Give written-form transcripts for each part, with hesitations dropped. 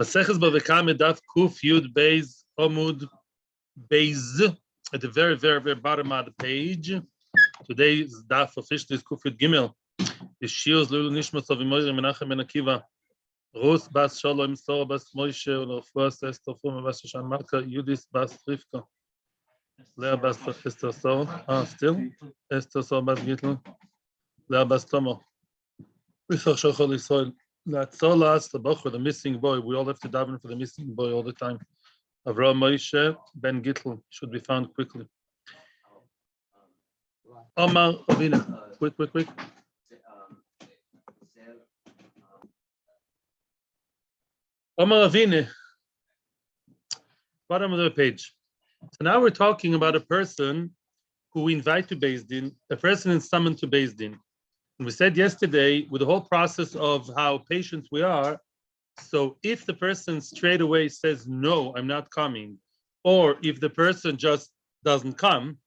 Maseches Bava Kama daf kuf yud beis Amud beis at the very, very, very bottom of the page. Today's daf officially is kuf yud gimel. The Shiur Lulu Nishmas of Moira Menachem Ben Akiva. Rus bas Shalom Sor bas Moshe Ulofwas Esther Fuma bas Shoshan Malka Yudis bas Rivka. Leah bas Esther Sor. Still Esther Sor bas Gittel. Leah bas Tomo. Rishach Shochol Yisrael. That's so last the Bachur, the missing boy. We all have to daven for the missing boy all the time. Avraham Moshe Ben Gittel should be found quickly. Omar Avina, quick. Omar Avina, bottom of the page. So now we're talking about a person who we invite to Beth Din, a person is summoned to Beth Din. And we said yesterday, with the whole process of how patient we are, so if the person straight away says, no, I'm not coming, or if the person just doesn't come,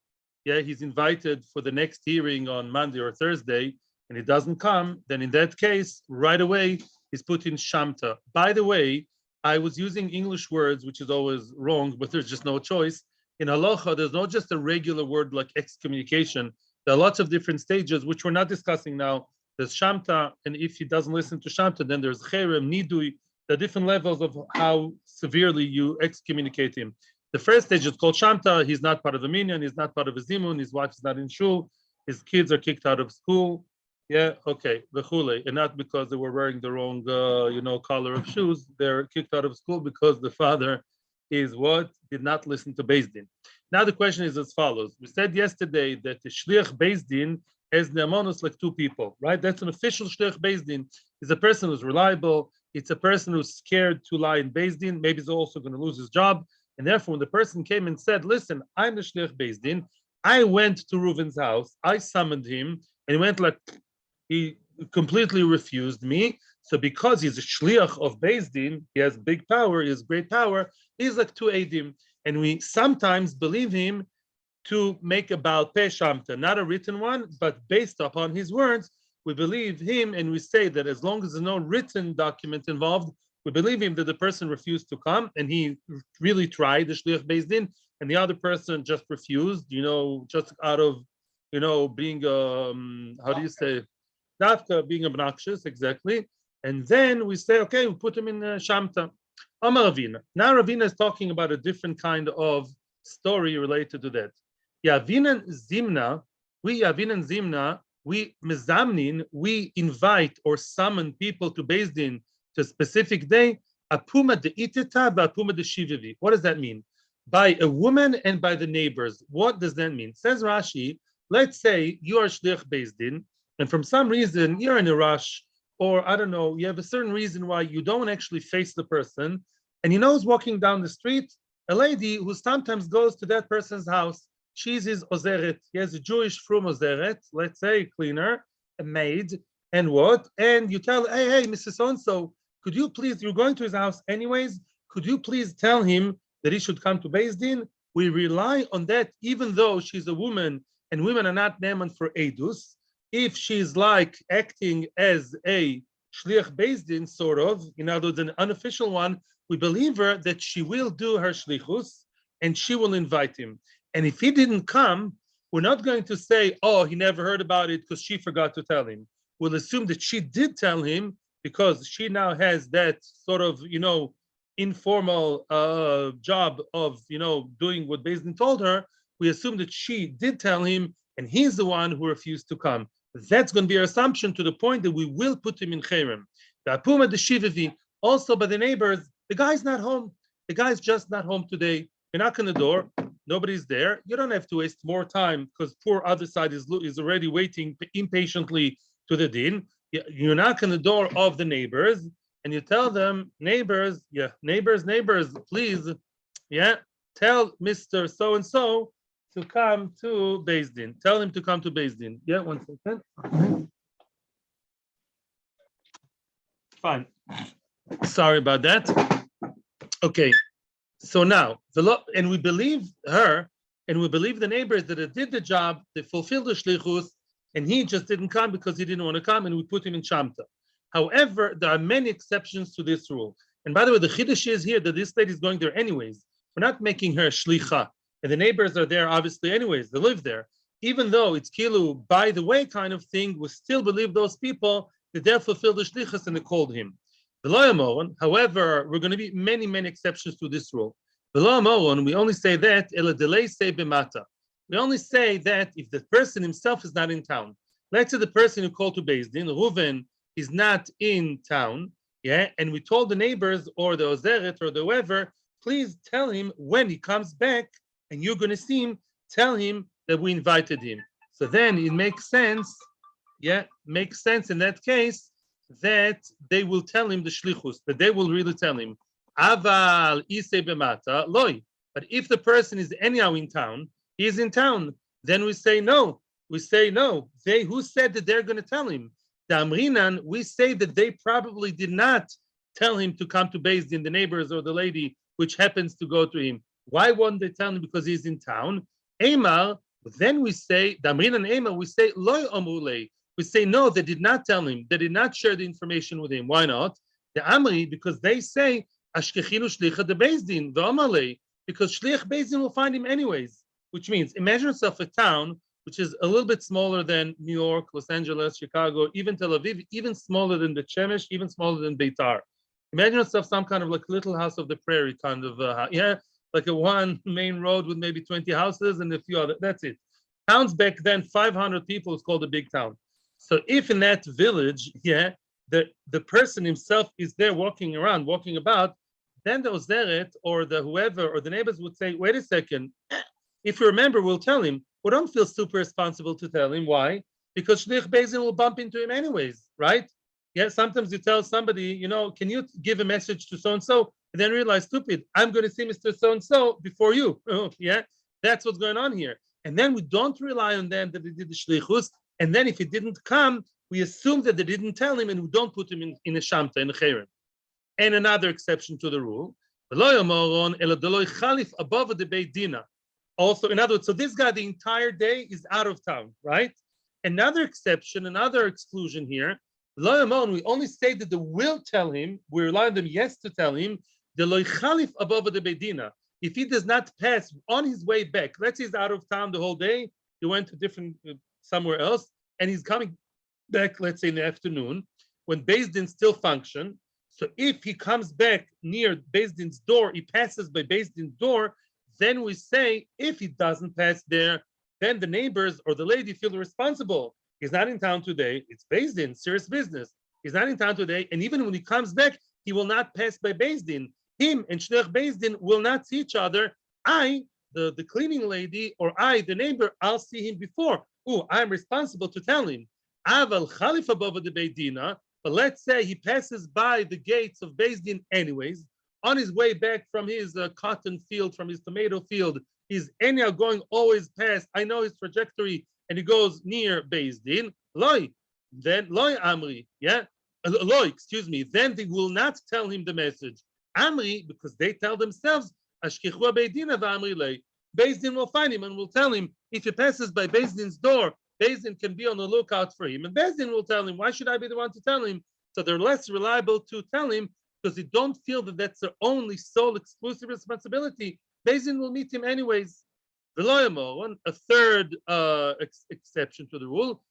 he's invited for the next hearing on Monday or Thursday, and he doesn't come, then in that case, right away, he's put in Shamta. By the way, I was using English words, which is always wrong, but there's just no choice. In Halacha, there's not just a regular word like excommunication. There are lots of different stages, which we're not discussing now. There's Shamta, and if he doesn't listen to Shamta, then there's Cherem, Nidui. There are different levels of how severely you excommunicate him. The first stage is called Shamta. He's not part of the minyan. He's not part of a zimun. His wife is not in shul. His kids are kicked out of school. V'chule. And not because they were wearing the wrong, color of shoes. They're kicked out of school because the father is what? Did not listen to Beth Din. Now the question is as follows. We said yesterday that the Shliach Beth Din has ne'amonus like two people, right? That's an official Shliach Beth Din. It's a person who's reliable. It's a person who's scared to lie in Beth Din. Maybe he's also going to lose his job. And therefore, when the person came and said, listen, I'm the Shliach Beth Din. I went to Reuven's house. I summoned him. And he went like, he completely refused me. So because he's a Shliach of Beth Din, he has big power, he has great power, he's like two Eidim. And we sometimes believe him to make a Baal Peh Shamta, not a written one, but based upon his words, we believe him and we say that as long as there's no written document involved, we believe him that the person refused to come and he really tried, the Shliach Beth Din, and the other person just refused, just out of, being, Dafka, being obnoxious, exactly. And then we say, okay, we put him in Shamta. Amar Ravina. Now Ravina is talking about a different kind of story related to that. Yavinan Zimna, we mezamnin, we invite or summon people to Beth Din to a specific day. Apuma de iteta, apuma de shivivi. What does that mean? By a woman and by the neighbors. What does that mean? Says Rashi, let's say you are Shliach Beth Din, and from some reason you're in a rush, or I don't know, you have a certain reason why you don't actually face the person, and you know who's walking down the street? A lady who sometimes goes to that person's house. She's his ozeret. He has a Jewish frum ozeret, let's say, a cleaner, a maid, and what? And you tell, hey, Mrs. So-and-so, could you please, you're going to his house anyways, could you please tell him that he should come to Beth Din? We rely on that, even though she's a woman, and women are not named for Eidus. If she's like acting as a Shliach Beth Din, sort of, in other words, an unofficial one, we believe her that she will do her Shlichus and she will invite him. And if he didn't come, we're not going to say, oh, he never heard about it because she forgot to tell him. We'll assume that she did tell him because she now has that sort of, informal job of, doing what Beth Din told her. We assume that she did tell him and he's the one who refused to come. That's going to be our assumption to the point that we will put him in Cherem. The Apuma de Shivivi, also by the neighbors, the guy's not home. The guy's just not home today. You knock on the door, nobody's there. You don't have to waste more time because poor other side is already waiting impatiently to the din. You knock on the door of the neighbors and you tell them, neighbors, please, tell Mr. So-and-so to come to Beth Din. Tell him to come to Beth Din. Yeah, 1 second. Fine. Sorry about that. Okay. So now, and we believe her, and we believe the neighbors that it did the job, they fulfilled the shlichus, and he just didn't come because he didn't want to come, and we put him in Shamta. However, there are many exceptions to this rule. And by the way, the chiddush is here that this lady is going there anyways. We're not making her a shlicha, and the neighbors are there obviously anyways. They live there, even though it's kilu by the way kind of thing. We still believe those people that they fulfilled the shlichus and they called him. However, we're going to be many exceptions to this rule. We only say that we only say that if the person himself is not in town. Let's say the person who called to Beth Din, Reuven, is not in town, yeah, and we told the neighbors or the Ozeret or the whoever, please tell him when he comes back and you're going to see him, tell him that we invited him. So then it makes sense, makes sense in that case that they will tell him the shlichus, that they will really tell him. Aval isei b'mata loy. But if the person is anyhow in town, he is in town, then we say no. We say no. They who said that they're going to tell him. The Amrinan, we say that they probably did not tell him to come to Beth Din, the neighbors or the lady which happens to go to him. Why won't they tell him? Because he's in town. Emar, then we say, the Amrinan Emar, we say loy omrulei. We say no, they did not tell him. They did not share the information with him. Why not? The Amri, because they say ashkechinu shlicha de Beth Din v'omalei, because shlich Beth Din will find him anyways. Which means, imagine yourself a town which is a little bit smaller than New York, Los Angeles, Chicago, even Tel Aviv, even smaller than Bet Shemesh, even smaller than Beitar. Imagine yourself some kind of like little house of the prairie kind of, like a one main road with maybe 20 houses and a few other, that's it. Towns back then, 500 people is called a big town. So if in that village, the person himself is there walking about, then the Ozeret or the whoever or the neighbors would say, wait a second, if you remember, we'll tell him. We don't feel super responsible to tell him. Why? Because Shlich Beth Din will bump into him anyways, right? Yeah, sometimes you tell somebody, can you give a message to so-and-so? And then realize, stupid, I'm going to see Mr. So-and-so before you. Yeah, that's what's going on here. And then we don't rely on them that they did the Shlichus. And then if he didn't come, we assume that they didn't tell him and we don't put him in a Shamta, in a Cherem. And another exception to the rule, above the Beit Dina. Also, in other words, so this guy the entire day is out of town, right? Another exception, another exclusion here. We only say that they will tell him. We rely on them, yes, to tell him. The loy chalif above the bedina. If he does not pass on his way back, let's say he's out of town the whole day. He went to different somewhere else, and he's coming back. Let's say in the afternoon when Beth Din still function. So if he comes back near Beth Din's door, he passes by Beth Din's door. Then we say, if he doesn't pass there, then the neighbors or the lady feel responsible. He's not in town today. It's Beth Din, serious business. He's not in town today. And even when he comes back, he will not pass by Beth Din. Him and Shlich Beth Din will not see each other. I, the cleaning lady, or I, the neighbor, I'll see him before. Oh, I'm responsible to tell him. Aval Khalif above the Beit Dina, but let's say he passes by the gates of Beth Din anyways. On his way back from his cotton field, from his tomato field, he's anyhow going always past. I know his trajectory, and he goes near Beth Din. Loy, then Loy Amri, Loy, excuse me. Then they will not tell him the message. Amri, because they tell themselves, Ashkichu Beit Din v'Amri lei. Beth Din will find him and will tell him if he passes by Beth Din's door. Beth Din can be on the lookout for him, and Beth Din will tell him. Why should I be the one to tell him? So they're less reliable to tell him, because they don't feel that that's their only sole exclusive responsibility. Beth Din will meet him anyways. A third exception to the rule,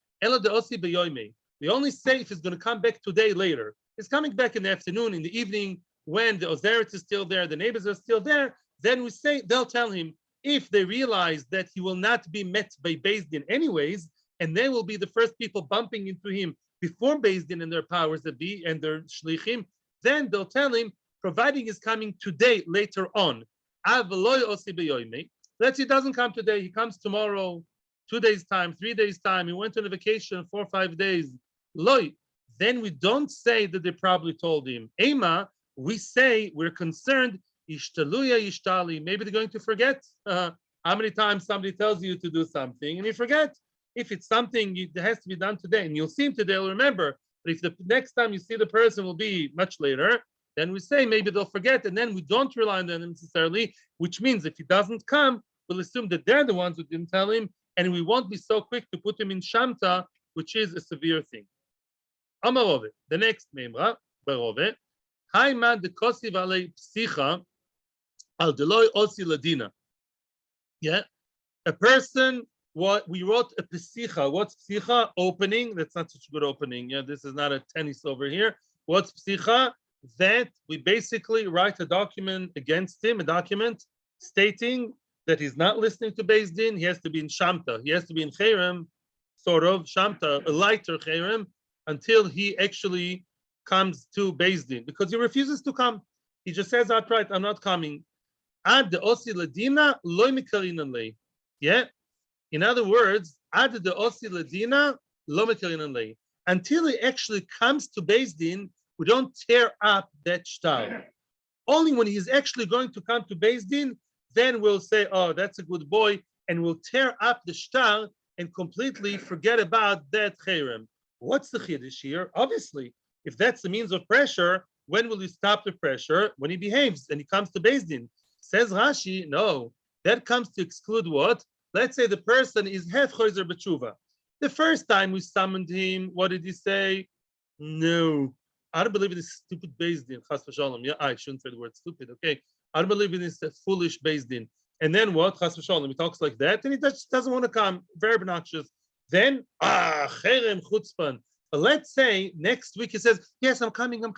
we only say if he's going to come back today later. He's coming back in the afternoon, in the evening, when the Ozeret is still there, the neighbors are still there, then we say, they'll tell him, if they realize that he will not be met by Beth Din anyways, and they will be the first people bumping into him before Beth Din and their powers that be and their shlichim, then they'll tell him, providing he's coming today, later on. Let's say he doesn't come today, he comes tomorrow, 2 days time, 3 days time, he went on a vacation 4 or 5 days. Loy, then we don't say that they probably told him. Ema, we say we're concerned, ishtaluya ishtali, maybe they're going to forget. How many times somebody tells you to do something and you forget? If it's something that has to be done today and you'll see him today, you'll remember. But if the next time you see the person will be much later, then we say maybe they'll forget, and then we don't rely on them necessarily, which means if he doesn't come, we'll assume that they're the ones who didn't tell him, and we won't be so quick to put him in Shamta which is a severe thing. Amarove, the next memra, Barove, Haima de Kosi Vale Psicha al Deloy Osi Ladina. Yeah, a person, what we wrote a psicha. What's psicha? Opening. That's not such a good opening. Yeah, this is not a tennis over here. What's psicha? That we basically write a document against him, a document stating that he's not listening to Beth Din. He has to be in Shamta. He has to be in Cherem, sort of Shamta, a lighter Cherem, until he actually comes to Beth Din, because he refuses to come. He just says outright, "I'm not coming." Ad the osi ladina loy mikarinan lei. Yeah. In other words, ad the osi ladina lo mikarinan lei. Until he actually comes to Beth Din, we don't tear up that shtar. Only when he's actually going to come to Beth Din, then we'll say, "Oh, that's a good boy," and we'll tear up the shtar and completely forget about that cherem. What's the chiddush here? Obviously, if that's the means of pressure, when will you stop the pressure? When he behaves and he comes to Beth Din. Says Rashi, no, that comes to exclude what? Let's say the person is half choizer b'tshuva. The first time we summoned him, what did he say? No, I don't believe in this stupid Beth Din. Chas v'shalom. Yeah, I shouldn't say the word stupid. Okay, I don't believe in this foolish Beth Din. And then what? Chas v'shalom. He talks like that, and he just doesn't want to come. Very obnoxious. Then cherem chutzpan. But let's say next week he says, "Yes, I'm coming. Oh,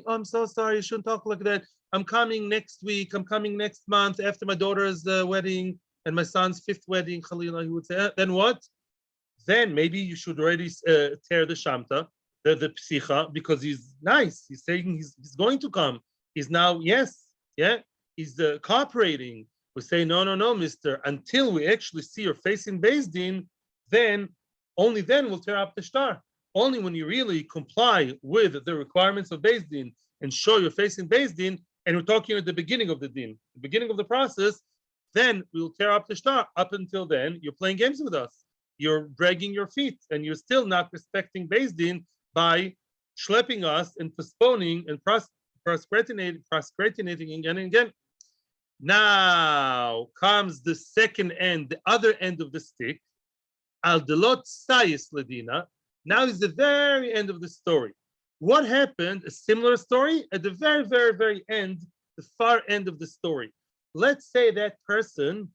I'm so sorry. You shouldn't talk like that. I'm coming next week. I'm coming next month after my daughter's wedding and my son's 5th wedding." Khalila, he would say. Then what? Then maybe you should already tear the shamta, the psicha, because he's nice. He's saying he's going to come. He's now, yes, yeah, he's cooperating. We say, no, mister. Until we actually see your face in Beth Din, then, only then we'll tear up the shtar. Only when you really comply with the requirements of Beth Din and show your face in Beth Din, and we're talking at the beginning of the din, the beginning of the process, then we'll tear up the shtar. Up until then, you're playing games with us. You're dragging your feet, and you're still not respecting Beth Din by schlepping us and postponing and procrastinating again and again. Now comes the second end, the other end of the stick. Al delot sayis ledina. Now is the very end of the story. What happened? A similar story at the very, very, very end, the far end of the story. Let's say that person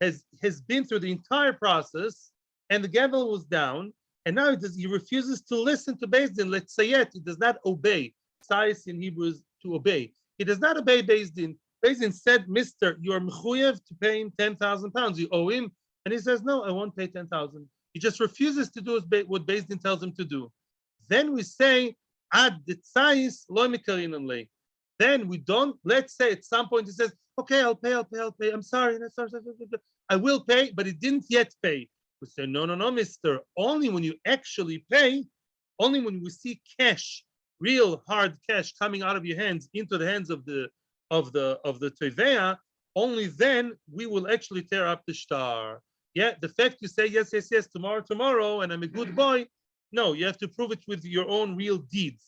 has been through the entire process, and the gavel was down, and now he refuses to listen to Beth Din. Let's say it. He does not obey. Sayis in Hebrew is to obey. He does not obey Beth Din. Beth Din said, "Mister, you are mechuyev to pay him 10,000 pounds. You owe him," and he says, "No, I won't pay 10,000." He just refuses to do what Beth Din tells him to do. Then we say, "Ad detzais lo mikarinan lei." Then we don't. Let's say at some point he says, "Okay, I'll pay. I'm sorry. I will pay," but he didn't yet pay. We say, "No, mister. Only when you actually pay, only when we see cash, real hard cash coming out of your hands into the hands of the teveya, only then we will actually tear up the shtar." Yeah, the fact you say yes, tomorrow, and I'm a good boy. No, you have to prove it with your own real deeds.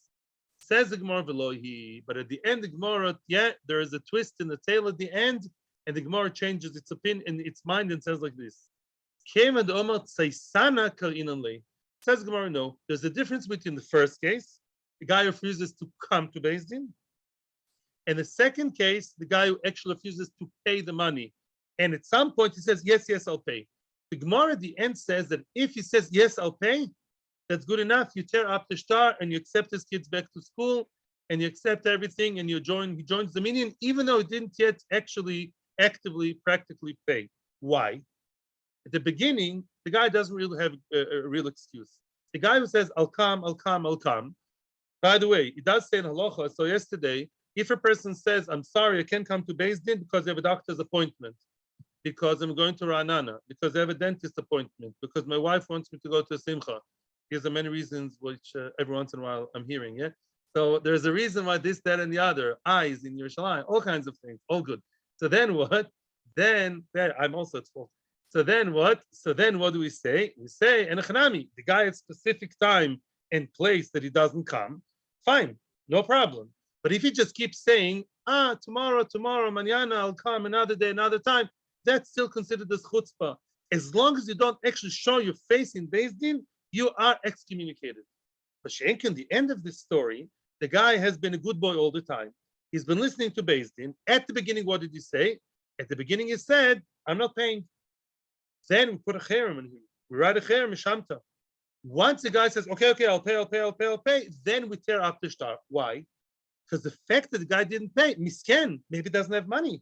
Says the Gemara Velohi, but at the end, the Gemara, yeah, there is a twist in the tail at the end, and the Gemara changes its opinion in its mind and says like this. Says the Gemara, no. There's a difference between the first case, the guy refuses to come to Beth Din, and the second case, the guy who actually refuses to pay the money. And at some point he says, yes, I'll pay. The Gemara at the end says that if he says, yes, I'll pay, that's good enough. You tear up the shtar and you accept his kids back to school and you accept everything and he joins the minyan, even though he didn't yet actually actively, practically pay. Why? At the beginning, the guy doesn't really have a real excuse. The guy who says, I'll come. By the way, it does say in Halacha, so yesterday, if a person says, I'm sorry, I can't come to Beth Din because I have a doctor's appointment, because I'm going to Ra'anana, because I have a dentist appointment, because my wife wants me to go to a simcha. These are many reasons which every once in a while I'm hearing, yeah? So there's a reason why this, that, and the other, eyes in Yerushalayim, all kinds of things, all good. So then what? I'm also at fault. So then what? What do we say? We say, Enechanami, the guy at specific time and place that he doesn't come, fine, no problem. But if he just keeps saying, tomorrow, mañana, I'll come another day, another time, that's still considered as chutzpah. As long as you don't actually show your face in Beth Din, you are excommunicated. But Shenkin, the end of this story, the guy has been a good boy all the time. He's been listening to Beth Din. At the beginning, what did he say? At the beginning, he said, I'm not paying. Then we put a cherem on him. We write a cherem, shamta. Once the guy says, okay, I'll pay, then we tear up the shtar. Why? Because the fact that the guy didn't pay, misken, maybe doesn't have money.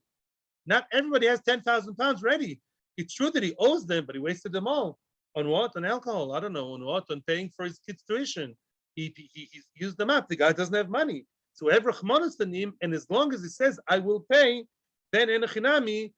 Not everybody has 10,000 pounds ready. It's true that he owes them, but he wasted them all. On what? On alcohol. I don't know. On what? On paying for his kids' tuition. He used them up. The guy doesn't have money. So every chmonos on him, and as long as he says, I will pay, then in a chinami,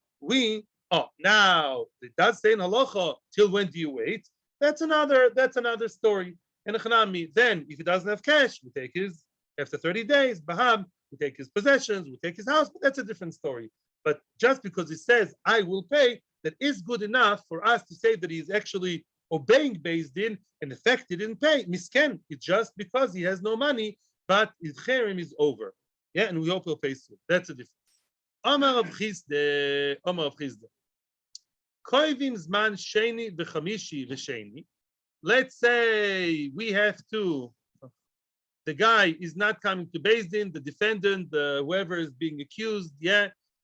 now it does say in halacha, till when do you wait? That's another story. In a chinami, then if he doesn't have cash, we take his, after 30 days, baham, we take his possessions, we take his house, but that's a different story. But just because he says, I will pay, that is good enough for us to say that he's actually obeying Beth Din, and the fact he didn't pay, misken, it's just because he has no money, but his cherem is over. Yeah, and we hope he'll pay soon. That's a difference. Amar of Chisde. Koivim zman sheni v'chamishi v'sheni. Let's say we have to, the guy is not coming to Beth Din, the defendant, whoever is being accused,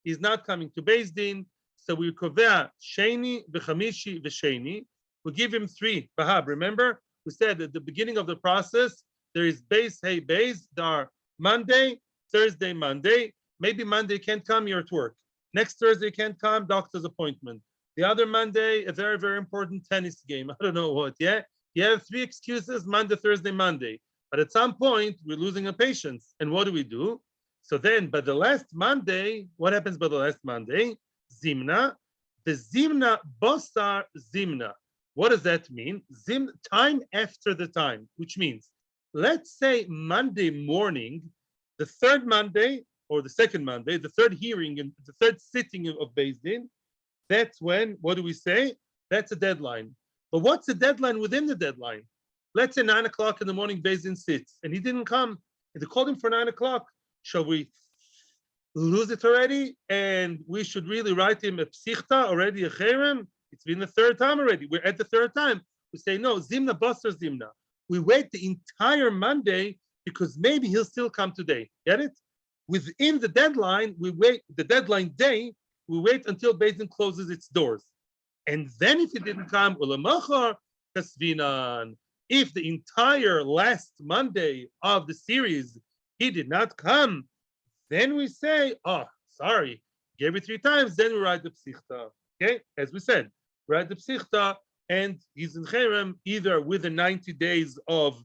he's not coming to Beth Din. So we kovea sheni v'chamishi v'sheni. We give him 3. Bahab, remember? We said at the beginning of the process, there is base, hey, base. There are Monday, Thursday, Monday. Maybe Monday can't come, you're at work. Next Thursday can't come, doctor's appointment. The other Monday, a very, very important tennis game. I don't know what, You have 3 excuses, Monday, Thursday, Monday. But at some point, we're losing a patient. And what do? So then, by the last Monday, what happens by the last Monday? Zimna. The Zimna, Bosar Zimna. What does that mean? Time after the time, which means, let's say Monday morning, the 3rd Monday, or the 2nd Monday, the 3rd hearing and the 3rd sitting of Beth Din, that's when, what do we say? That's a deadline. But what's the deadline within the deadline? Let's say 9 o'clock in the morning, Beth Din sits, and he didn't come. And they called him for 9 o'clock. Shall we lose it already? And we should really write him a psichta, already a cherem? It's been the 3rd time already. We're at the 3rd time. We say, no, Zimna, Basar, Zimna. We wait the entire Monday because maybe he'll still come today. Get it? Within the deadline, we wait, the deadline day, we wait until Beth Din closes its doors. And then if he didn't come, if the entire last Monday of the series, he did not come, then we say, sorry, gave it 3 times, then we write the psichta. Okay, as we said, write the psichta, and he's in cherem either within 90 days of,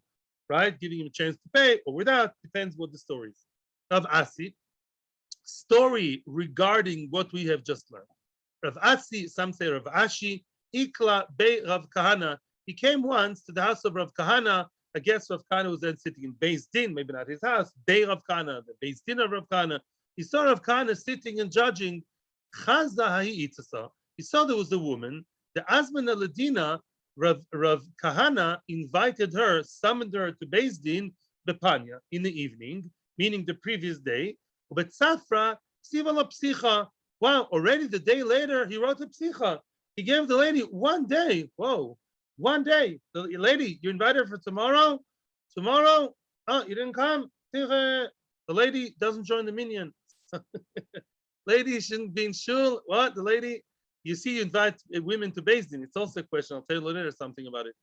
giving him a chance to pay, or without, depends what the story is. Rav Asi, story regarding what we have just learned. Rav Asi, some say Rav Ashi, Ikla Be Rav Kahana. He came once to the house of Rav Kahana. I guess Rav Kahana was then sitting in Beth Din, maybe not his house, Be Rav Kahana, the Beth Din of Rav Kahana. He saw Rav Kahana sitting and judging. He saw there was a woman, the Azman al-Ladina, Rav Kahana invited her, summoned her to Beth Din, Bepanya, in the evening, meaning the previous day. But Safra, Sivala Psicha. Wow, already the day later, he wrote a Psicha. He gave the lady 1 day. Whoa, 1 day. The lady, you invited her for tomorrow? Tomorrow? Oh, you didn't come? The lady doesn't join the minyan. Lady shouldn't be in shul. What? The lady, you see, you invite women to Beth Din. It's also a question. I'll tell you later something about it.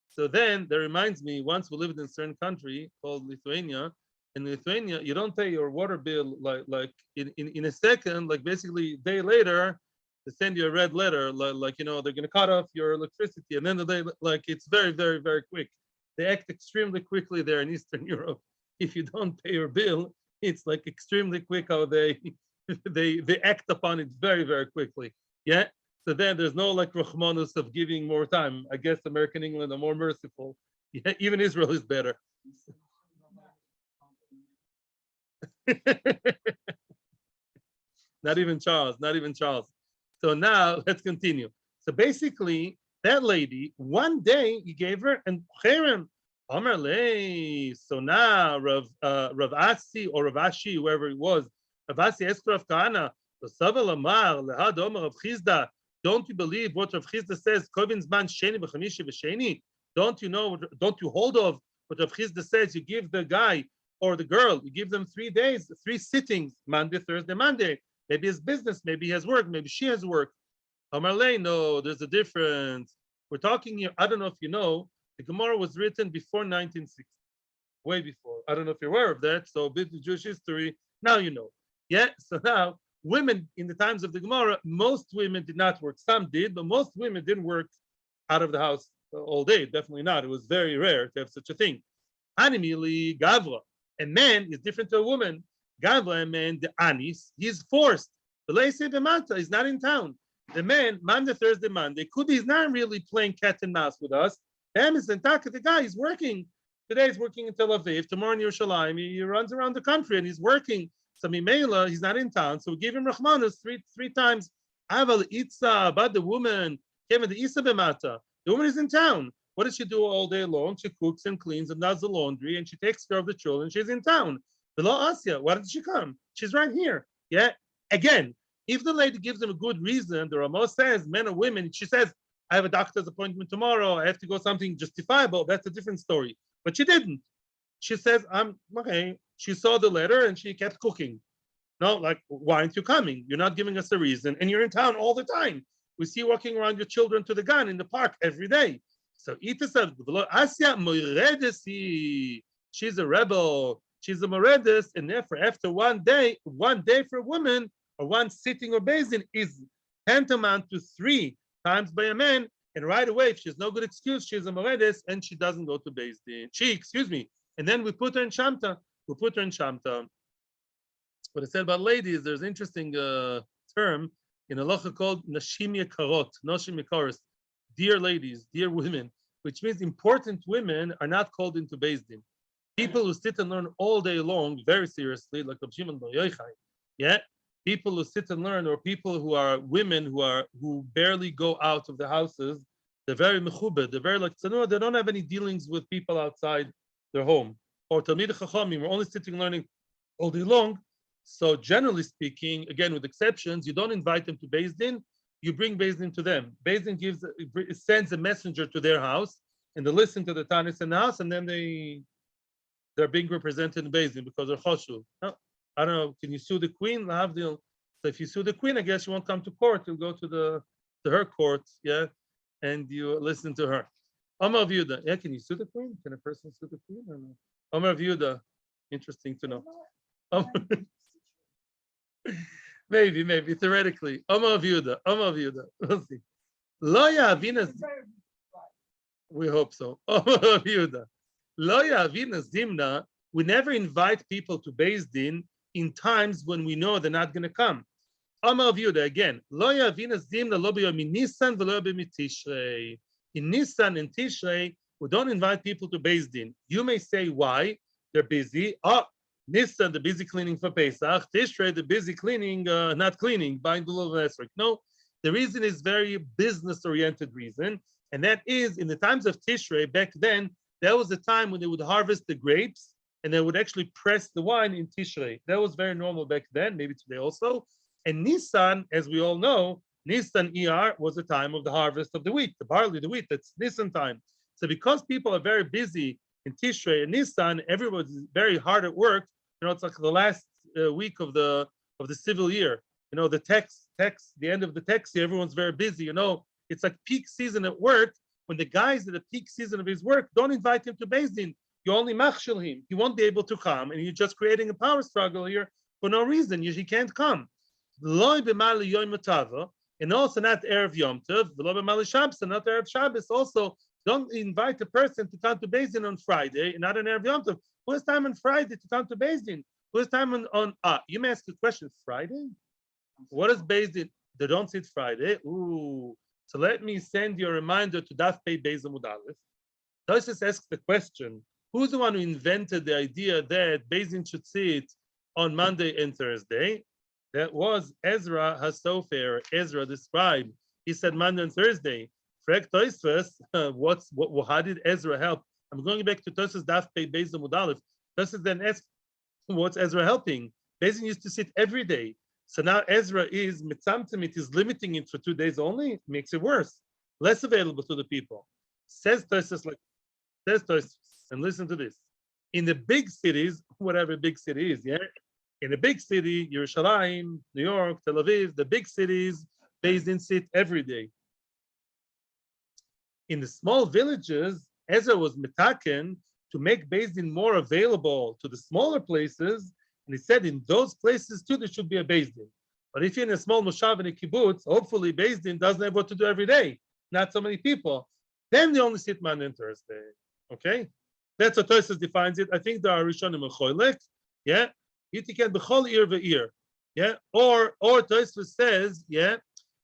So then that reminds me, once we lived in a certain country called Lithuania. In Lithuania, you don't pay your water bill like in a second, like basically a day later, they send you a red letter, like they're gonna cut off your electricity. And then the day, like it's very, very, very quick. They act extremely quickly there in Eastern Europe. If you don't pay your bill, it's like extremely quick how they act upon it very, very quickly. Yeah. So then there's no like Rahmanus of giving more time. I guess American England are more merciful. Yeah, even Israel is better. Not even Charles. So now let's continue. So basically, that lady, 1 day he gave her and cherem. So now Rav Asi or Rav Ashi, whoever it was, Rav Asi asked Rav Kahana, don't you believe what Rav Chizda says? Don't you know? Don't you hold of what Rav Chizda says? You give the guy or the girl, you give them 3 days, 3 sittings, Monday, Thursday, Monday. Maybe his business, maybe he has work, maybe she has work. Amarle, no, there's a difference. We're talking here. I don't know if you know, the Gemara was written before 1960, way before. I don't know if you're aware of that. So, bit of Jewish history. Now you know. Yeah. So now, women in the times of the Gemara, most women did not work. Some did, but most women didn't work out of the house all day. Definitely not. It was very rare to have such a thing. Animili Gavra. A man is different to a woman. Gavra, a man, the Anis, he's forced. The Leise Bemata is not in town. The man, Monday, Thursday, Monday, he's not really playing cat and mouse with us. The guy is working. Today he's working in Tel Aviv. Tomorrow in Yerushalayim, he runs around the country and he's working. So Mimela, he's not in town. So we give him Rahmanus three times. Aval Itza, but the woman, Kevin the Isa Bemata. The woman is in town. What does she do all day long? She cooks and cleans and does the laundry and she takes care of the children. She's in town. Below Asya, why did she come? She's right here. Yeah. Again, if the lady gives them a good reason, the Rama says, men or women, she says, I have a doctor's appointment tomorrow. I have to go something justifiable. That's a different story. But she didn't. She says, I'm okay. She saw the letter and she kept cooking. No, like, why aren't you coming? You're not giving us a reason. And you're in town all the time. We see you walking around your children to the gun in the park every day. So Asya Moredesi, she's a rebel, she's a Moredes, and therefore after one day for a woman, or one sitting or basin is tantamount to 3 times by a man, and right away, if she has no good excuse, she's a Moredes and she doesn't go to Din. And then we put her in Shamta. What I said about ladies, there's an interesting term in Halacha called Nashim Yekarot, Nashim Yekaros, dear ladies, dear women, which means important women are not called into Din. People who sit and learn all day long, very seriously, like Rav Shimon Bar Yochai, yeah, people who sit and learn, or people who are women who barely go out of the houses, they're very mechubed, they're very like tzanua, they don't have any dealings with people outside their home. Or Talmid Chachamim, we're only sitting learning all day long. So generally speaking, again with exceptions, you don't invite them to Din, you bring Din to them. Din sends a messenger to their house, and they listen to the Tanis in the house, and then they're being represented in Din because they're choshuv. No, I don't know. Can you sue the queen? So if you sue the queen, I guess you won't come to court. You'll go to her court, yeah, and you listen to her. Omar of Yehuda, yeah. Can you sue the queen? Can a person sue the queen or no? Omar of Yehuda, interesting to know. Maybe theoretically. Omar of Yehuda. We'll see. Loya Avinas. We hope so. Omar of Yehuda. Loya Avinas Dimna. We never invite people to Din in times when we know they're not going to come. Amar of Yehuda again. Loya Avinas Dimna lo b'yom Nisan v'lo b'yom Tishrei. In Nisan and Tishrei, we don't invite people to Din. You may say why? They're busy. Nisan, they're busy cleaning for Pesach. Tishrei, they're busy cleaning, not cleaning, buying the little esrog. No, the reason is very business-oriented reason, and that is in the times of Tishrei back then. That was the time when they would harvest the grapes and they would actually press the wine in Tishrei. That was very normal back then, maybe today also. And Nisan, as we all know, Nisan ER was the time of the harvest of the wheat, the barley, the wheat. That's Nisan time. So because people are very busy in Tishrei and Nisan, everyone's very hard at work. You know, it's like the last week of the civil year. You know, the the end of the tax year, everyone's very busy. You know, it's like peak season at work. When the guy's at the peak season of his work, don't invite him to Din. You only machshel him. He won't be able to come, and you're just creating a power struggle here for no reason. He can't come. And also not Erev Yom Tov, and not Erev Shabbos. Also, don't invite a person to come to Din on Friday and not on Erev Yom Tov. Who has time on Friday to come to Din? Who has time on you may ask a question, Friday? What is Din? They don't sit Friday. Ooh. So let me send you a reminder to Daf Pei Beis Amud Aleph. Tosfos asks the question, who's the one who invented the idea that Din should sit on Monday and Thursday? That was Ezra HaSofer. Ezra described. He said Monday and Thursday. Frek Tosfos, how did Ezra help? I'm going back to Tosfos Daf Pei Beis Amud Aleph. Tosfos then asked, what's Ezra helping? Din used to sit every day. So now Ezra is mitzamtim, it is limiting it for 2 days only, makes it worse, less available to the people. Says Tosfos like says Tosfos, and listen to this. In the big cities, whatever big city is, yeah. In a big city, Yerushalayim, New York, Tel Aviv, the big cities, Beis Din sit every day. In the small villages, Ezra was metaken to make Beis Din more available to the smaller places, and he said in those places too there should be a Beis Din. But if you're in a small moshav in a kibbutz, hopefully Beis Din doesn't have what to do every day, not so many people. Then they only sit Monday and Thursday. Okay, that's what Tosfos defines it. I think there are Rishonim Mechoilek. Yeah, Yitiken b'chol ear ve'ear. Yeah, or Tosfos says, yeah,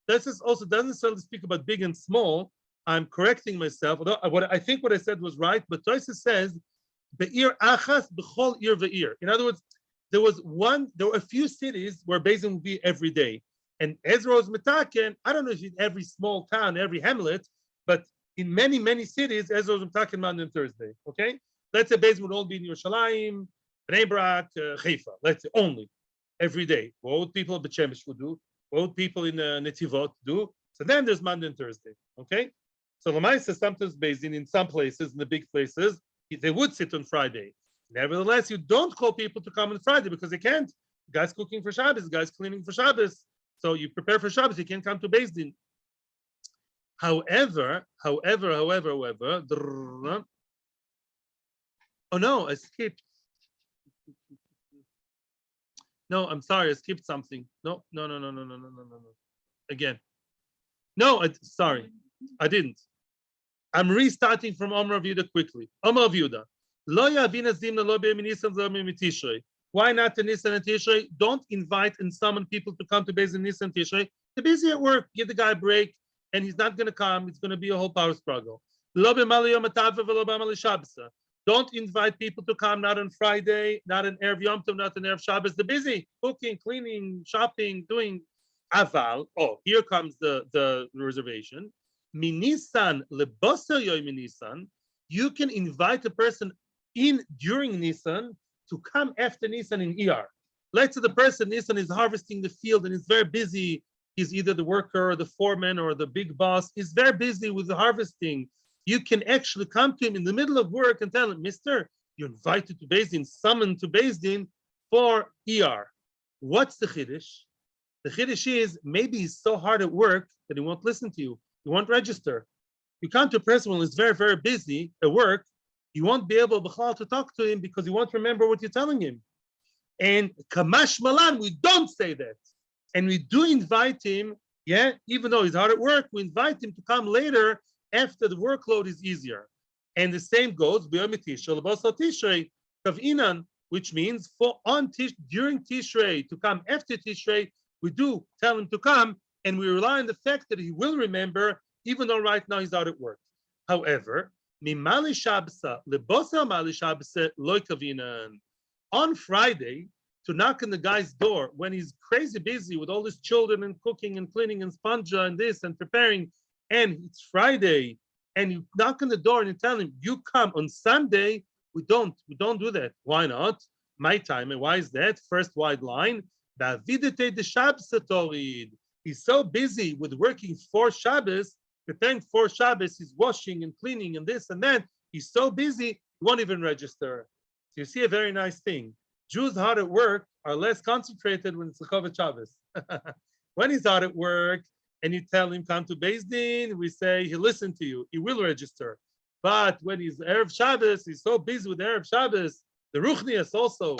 Tosfos also doesn't necessarily speak about big and small. I'm correcting myself. What I think what I said was right, but Tosfos says be'ir achas b'chol ear ve'ear. In other words, there were a few cities where Beis Din would be every day, and Ezra was metaken. I don't know if in every small town, every hamlet, but in many cities, Ezra was metaken Monday and Thursday. Okay, let's say Beis Din would all be in Yerushalayim, Bnei Brak, Haifa. Let's say only every day. What would people of B'Shemesh would do? What would people in Netivot do? So then there's Monday and Thursday. Okay, so Lamaisa sometimes Beis Din in some places, in the big places, they would sit on Friday. Nevertheless, you don't call people to come on Friday because they can't. The guy's cooking for Shabbos, the guy's cleaning for Shabbos. So you prepare for Shabbos, you can't come to Beis Din. However, oh no, I skipped. No, I'm sorry, I skipped something. No. Again. No, sorry, I didn't. I'm restarting from Omer of Yudah quickly. Omer of Yudah. Why not to Nisan and Tishrei? Don't invite and summon people to come to Beis Din Nisan and Tishrei. They're busy at work. Give the guy a break, and he's not going to come. It's going to be a whole power struggle. Don't invite people to come not on Friday, not on Erev Yom Tov, not on Erev Shabbos. They're busy cooking, cleaning, shopping, doing aval. Oh, here comes the reservation. Minisan lebosel yomi Nisan. You can invite a person in during Nisan to come after Nisan in ER. Let's say the person Nisan is harvesting the field and is very busy. He's either the worker or the foreman or the big boss. He's very busy with the harvesting. You can actually come to him in the middle of work and tell him, Mister, you're invited to Beis Din, summoned to Beis Din for ER. What's the Chiddush? The Chiddush is maybe he's so hard at work that he won't listen to you. He won't register. You come to a person when he's very, very busy at work, you won't be able to talk to him because he won't remember what you're telling him. And Kamash Malan, we don't say that. And we do invite him, yeah, even though he's hard at work, we invite him to come later after the workload is easier. And the same goes during Tishrei, which means during Tishrei, to come after Tishrei, we do tell him to come, and we rely on the fact that he will remember, even though right now he's out at work. However, on Friday, to knock on the guy's door when he's crazy busy with all his children and cooking and cleaning and spanja and this and preparing, and it's Friday, and you knock on the door and you tell him, you come on Sunday, we don't do that. Why not? My time. And why is that? First wide line. He's so busy with working for Shabbos, preparing for Shabbos, he's washing and cleaning and this and that. He's so busy, he won't even register. So you see a very nice thing. Jews hard at work are less concentrated when it's Lechavot Shabbos. When he's out at work and you tell him come to Beis Din, we say he'll listen to you, he will register. But when he's Erev Shabbos, he's so busy with Erev Shabbos, the Ruchnias also,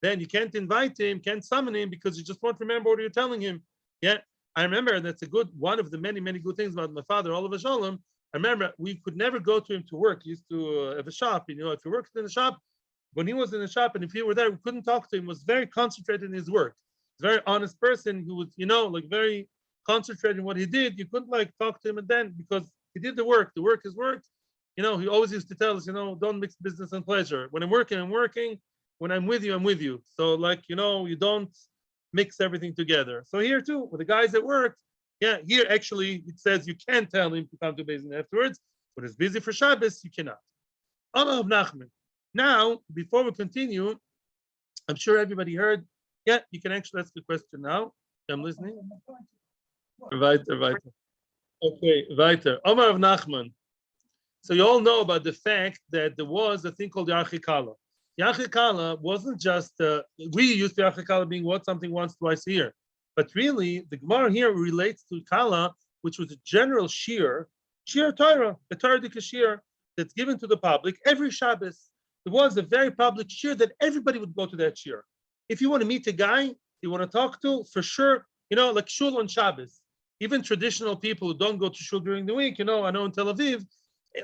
then you can't invite him, can't summon him because you just won't remember what you're telling him. Yeah, I remember that's one of the many good things about my father, Olav Shalom. I remember we could never go to him to work. He used to have a shop. You know, if he worked in the shop, when he was in the shop and if he were there, we couldn't talk to him. He was very concentrated in his work. He's a very honest person. He was, very concentrated in what he did. You couldn't talk to him and then because he did the work. The work is work. He always used to tell us, don't mix business and pleasure. When I'm working, I'm working. When I'm with you, I'm with you. So you don't mix everything together. So here too, with the guys at work, yeah, here actually it says you can tell him to come to Beis Din afterwards, but it's busy for Shabbos, you cannot. Amar of Nachman. Now, before we continue, I'm sure everybody heard. Yeah, you can actually ask the question now. I'm listening. Weiter. Okay, weiter. Amar of Nachman. So you all know about the fact that there was a thing called Yarchikala. Yarchikala wasn't just, we used to Yarchikala being what? Something once, twice a year. But really, the Gemara here relates to Kala, which was a general Shiur Torah, the Torah Shiur that's given to the public every Shabbos. There was a very public Shiur that everybody would go to that Shiur. If you want to meet a guy you want to talk to, for sure, like Shul on Shabbos. Even traditional people who don't go to Shul during the week, I know in Tel Aviv,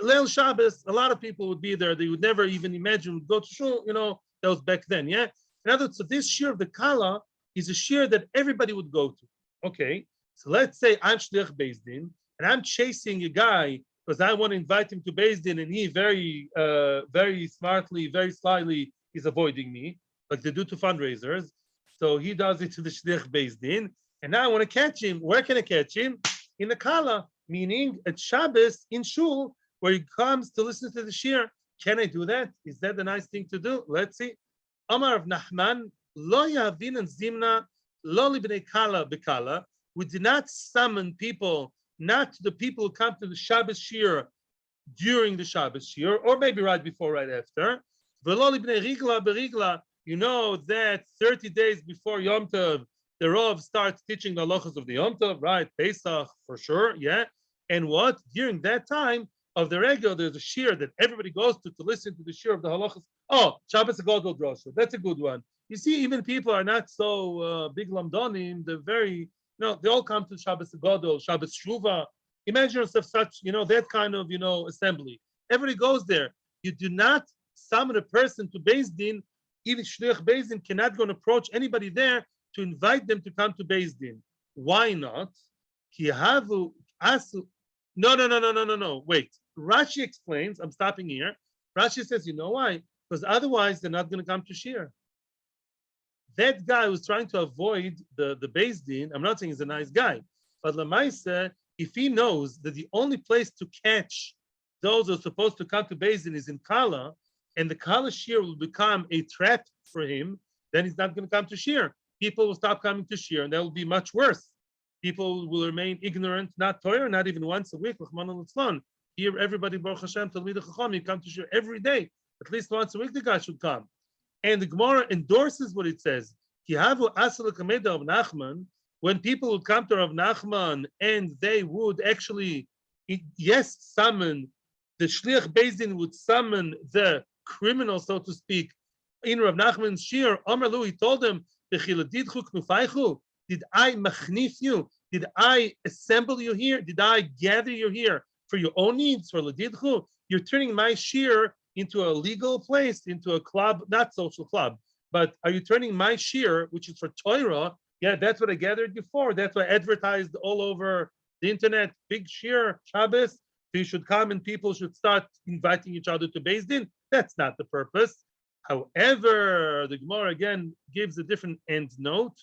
Leil Shabbos, a lot of people would be there. They would never even imagine would go to Shul, that was back then, yeah? In other words, so this Shiur of the Kala is a Shiur that everybody would go to. Okay, so let's say I'm Shliach Beth Din, and I'm chasing a guy because I want to invite him to Beth Din, and he very smartly, very slyly is avoiding me, like they do to fundraisers. So he does it to the Shliach Beth Din, and now I want to catch him. Where can I catch him? In the Kala, meaning at Shabbos in Shul, where he comes to listen to the Shiur. Can I do that? Is that a nice thing to do? Let's see. Amar of Nachman, Lo Yavin and Zimna, Lo Libnei Kala Bekala. We did not summon people, not the people who come to the Shabbos Shiur during the Shabbos Shiur, or maybe right before, right after. Velo Libnei Rigla Berigla. You know that 30 days before Yom Tov, the Rav starts teaching the halachas of the Yom Tov, right? Pesach, for sure, yeah. And what? During that time of the regular, there's a Shiur that everybody goes to listen to the Shiur of the halachas. Oh, Shabbos Agadol Drosha. That's a good one. You see, even people are not so big lamdonim. They're very, they all come to Shabbos Agadol, Shabbos Shuvah. Imagine yourself such, that kind of, assembly. Everybody goes there. You do not summon a person to Beth Din. Even Shliach Beth Din cannot go and approach anybody there to invite them to come to Beth Din. Why not? No. Wait. Rashi explains, I'm stopping here. Rashi says, you know why? Because otherwise they're not going to come to Shiur. That guy was trying to avoid the Beth Din. I'm not saying he's a nice guy, but Lamaisa, if he knows that the only place to catch those who are supposed to come to Beth Din is in Kala, and the Kala Shiur will become a trap for him, then he's not going to come to Shiur. People will stop coming to Shiur, and that will be much worse. People will remain ignorant, not Torah, not even once a week. Here, everybody, Baruch Hashem, Talmidei Chacham, you come to Shiur every day. At least once a week, the guy should come. And the Gemara endorses what it says. When people would come to Rav Nachman and they would actually, summon, the Shliach Beth Din would summon the criminal, so to speak, in Rav Nachman's Shiur. Amar Lu, he told them, did I machnif you? Did I assemble you here? Did I gather you here for your own needs? For ledidchu? You're turning my Shiur into a legal place, into a club, not social club, but are you turning my Shiur, which is for Torah? Yeah, that's what I gathered you for. That's what I advertised all over the internet. Big Shiur, Shabbos. So you should come and people should start inviting each other to Beth Din. That's not the purpose. However, the Gemara again gives a different end note.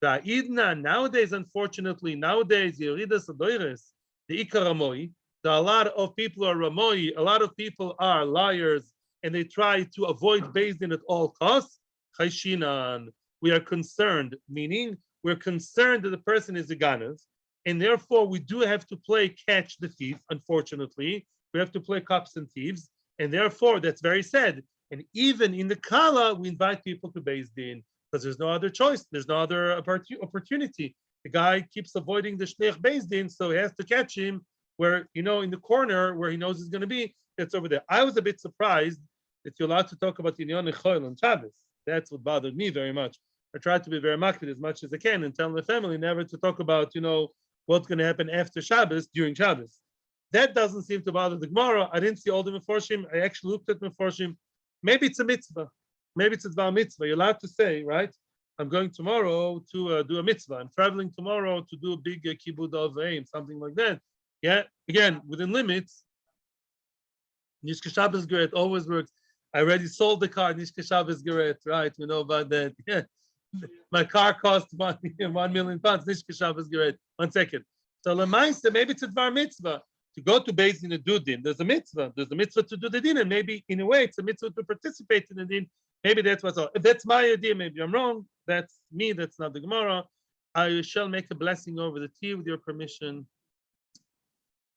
Nowadays, unfortunately, Yeridas Adoires, the Ikar Ramoi, a lot of people are Ramoi, a lot of people are liars, and they try to avoid Beth Din at all costs. Chayshinan, we are concerned, meaning we're concerned that the person is a ganav, and therefore we do have to play catch the thief, unfortunately. We have to play cops and thieves, and therefore that's very sad. And even in the Kala, we invite people to Beth Din because there's no other choice. There's no other opportunity. The guy keeps avoiding the Shliach Beth Din, so he has to catch him where, in the corner where he knows he's going to be. That's over there. I was a bit surprised that you're allowed to talk about Inyan Echoil on Shabbos. That's what bothered me very much. I tried to be very makpid as much as I can and tell my family never to talk about, what's going to happen after Shabbos, during Shabbos. That doesn't seem to bother the Gemara. I didn't see all the Meforshim. I actually looked at Meforshim. Maybe it's a mitzvah. Maybe it's a dvar mitzvah. You're allowed to say, right? I'm going tomorrow to do a mitzvah. I'm traveling tomorrow to do a big kibbud of aim, something like that. Yeah, again, within limits. Nishka Shabbos Geret always works. I already sold the car, Nishka Shabbos Geret, right? We know about that. Yeah. My car cost 1 million pounds, Nishka Shabbos Geret. 1 second. So Lamaisa, maybe it's a dvar mitzvah. To go to Beth Din and do din, there's a mitzvah. There's a mitzvah to do the din, and maybe in a way it's a mitzvah to participate in the din. Maybe that's what's all. If that's my idea, maybe I'm wrong. That's me. That's not the Gemara. I shall make a blessing over the tea with your permission.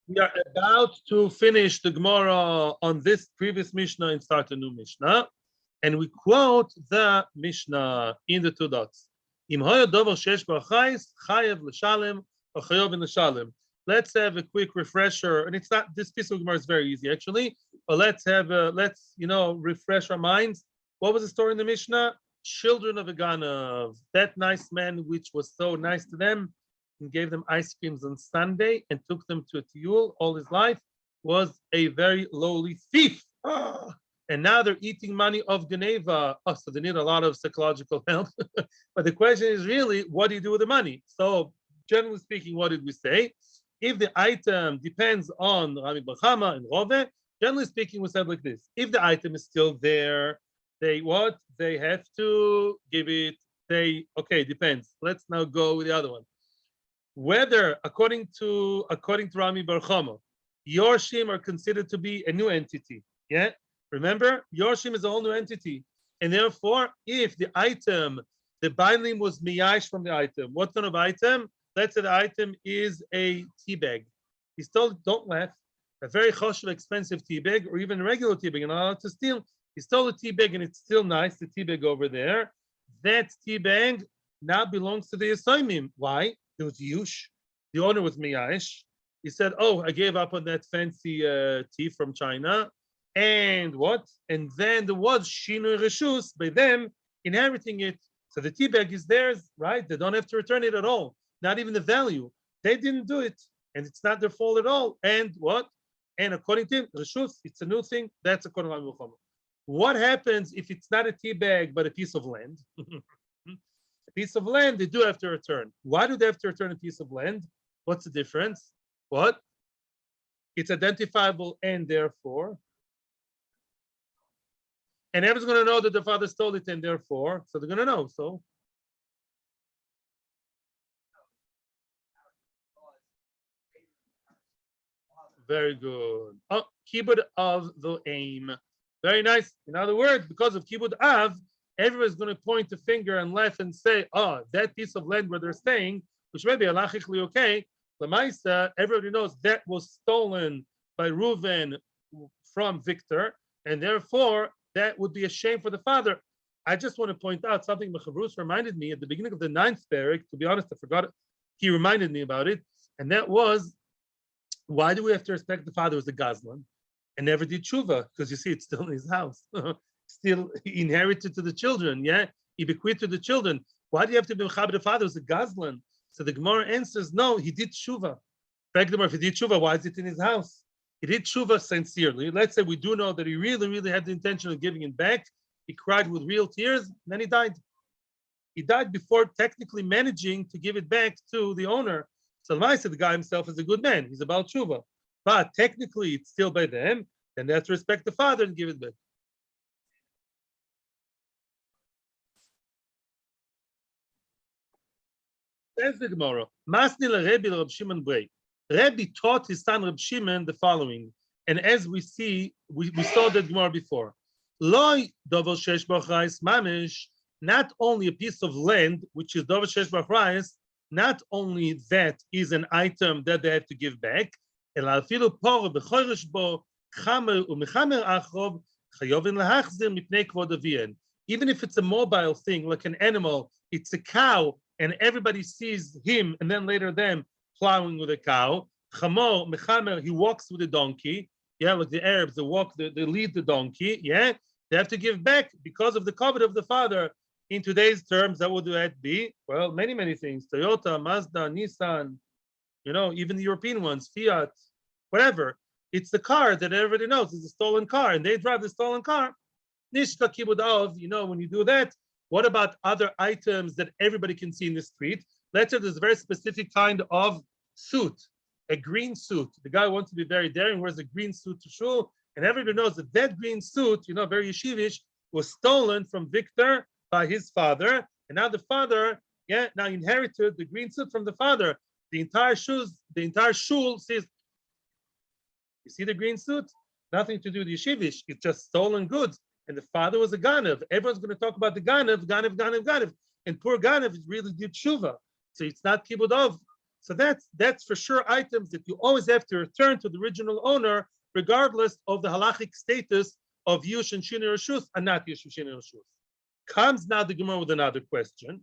We are about to finish the Gemara on this previous Mishnah and start a new Mishnah. And we quote the Mishnah in the two dots. Im hoya dover shesh b'achayis chayev l'shalem or chayovin l'shalem. Let's have a quick refresher, and it's not, this piece of Gemara is very easy actually, but let's refresh our minds. What was the story in the Mishnah? Children of a Ganav, that nice man which was so nice to them and gave them ice creams on Sunday and took them to a tiyul all his life, was a very lowly thief. And now they're eating money of Geneva. Oh, so they need a lot of psychological help. But the question is really, what do you do with the money? So generally speaking, what did we say? If the item depends on Bava Kama and Rove, generally speaking, we said like this. If the item is still there, they have to give it. Depends. Let's now go with the other one. Whether according to Rami Bar Chama, Yorshim are considered to be a new entity. Yeah, remember, Yorshim is a whole new entity, and therefore, if the binding was miyash from the item, what kind of item? Let's say the item is a tea bag. He's told, don't laugh, a very choshev, expensive tea bag, or even a regular tea bag, you're not allowed to steal. He stole a tea bag and it's still nice, the tea bag over there. That tea bag now belongs to the Yisomim. Why? There was Yush. The owner was Miyash. He said, oh, I gave up on that fancy tea from China. And what? And then there was Shinu Reshus by them inheriting it. So the tea bag is theirs, right? They don't have to return it at all. Not even the value. They didn't do it. And it's not their fault at all. And what? And according to him, Reshus, it's a new thing. That's according to Muhammad. What happens if it's not a tea bag, but a piece of land? A piece of land, they do have to return. Why do they have to return a piece of land? What's the difference? What? It's identifiable and therefore. And everyone's going to know that the father stole it and therefore. So they're going to know. So. Very good. Oh, kibud of the aim. Very nice. In other words, because of Kibud Av, everyone's going to point the finger and laugh and say, oh, that piece of land where they're staying, which may be halachically okay, Lamaisa, everybody knows that was stolen by Reuven from Victor, and therefore that would be a shame for the father. I just want to point out something Mechavrus reminded me at the beginning of the 9th parak. To be honest, I forgot it. He reminded me about it, and that was, why do we have to respect the father as a Gazlan? And never did tshuva, because you see, it's still in his house, still inherited to the children. Yeah, he bequeathed to the children. Why do you have to be mechaber the father as a gazlan? So the Gemara answers, no, he did tshuva. Back the Gemara, if he did tshuva, why is it in his house? He did tshuva sincerely. Let's say we do know that he really, really had the intention of giving it back. He cried with real tears, and then he died. He died before technically managing to give it back to the owner. So I said the guy himself is a good man. He's about tshuva. But technically, it's still by them, and they have to respect the father and give it back. Says the Gemara, Masni Rebbe Reb Shimon Brei. Rebbe taught his son Reb Shimon the following, and as we see, we saw that Gemara before. Loi dover shesh b'achrais mamish, not only a piece of land, which is dover shesh b'achrais, not only that is an item that they have to give back, even if it's a mobile thing, like an animal, it's a cow, and everybody sees him, and then later them plowing with a cow. Chamor, mechamer, he walks with a donkey. Yeah, like the Arabs, they lead the donkey. Yeah, they have to give back because of the covet of the father. In today's terms, that would that be? Well, many, many things. Toyota, Mazda, Nissan, even the European ones, Fiat, whatever. It's the car that everybody knows is a stolen car, and they drive the stolen car. Nishka kibud av, when you do that, what about other items that everybody can see in the street? Let's say there's a very specific kind of suit, a green suit. The guy wants to be very daring, wears a green suit to shul, and everybody knows that that green suit, very yeshivish, was stolen from Victor by his father, and now the father, now inherited the green suit from the father. The entire shul says, you see the green suit? Nothing to do with yeshivish. It's just stolen goods. And the father was a Ganav. Everyone's going to talk about the Ganav. And poor Ganav really did tshuva. So it's not kibud of. So that's for sure items that you always have to return to the original owner, regardless of the halachic status of Yush and Shinir Rishus and not Yush and Shinir Rishus. Comes now the Gemara with another question.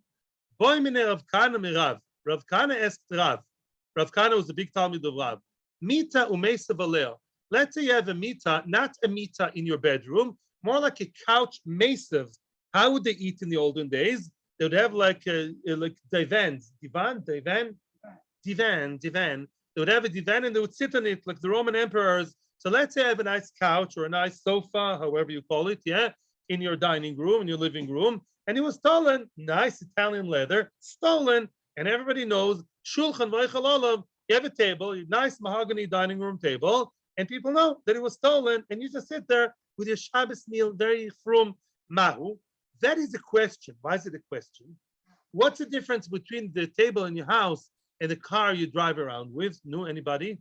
Boy mine Rav Kana mirav. Rav Kana asked Rav. Rav Kana was the big Talmud of Rav. Mita umesa valeo. Let's say you have a mita, not a mita in your bedroom, more like a couch mesav. How would they eat in the olden days? They would have like divans, divan. They would have a divan and they would sit on it like the Roman emperors. So let's say I have a nice couch or a nice sofa, however you call it, yeah, in your dining room, in your living room, and it was stolen. Nice Italian leather, stolen, and everybody knows shulchan v'eichel olav. You have a table, a nice mahogany dining room table, and people know that it was stolen, and you just sit there with your Shabbos meal, very from mahu. That is a question. Why is it a question? What's the difference between the table in your house and the car you drive around with? No, anybody?